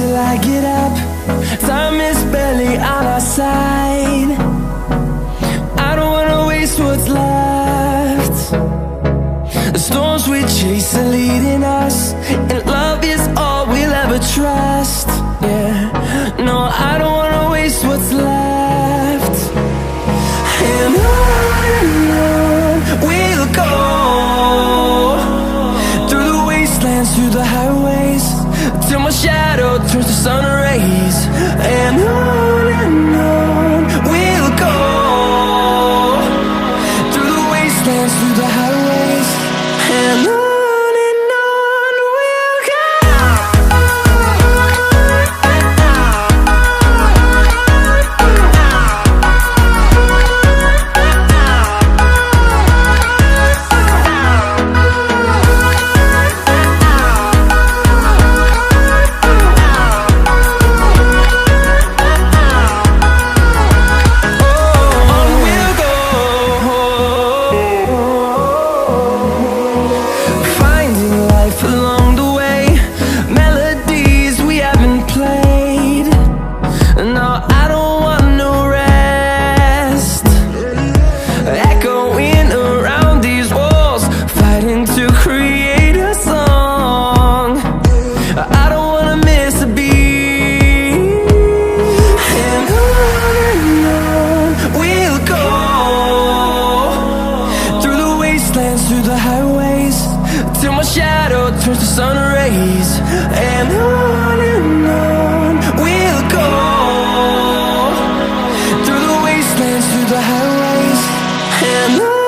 till I get up. Time is barely on our side. I don't wanna waste what's left. The storms we chase are leading us, and love is all we'll ever trust. Yeah, no, I don't wanna waste what's left. And on we'll go, through the wastelands, through the highways, till my shadow turns to sun rays. And on we'll go, through the wastelands, through the highways, and on we'll go. Through the highways, till my shadow turns to sun rays. And on we'll go, through the wastelands, through the highways, and on.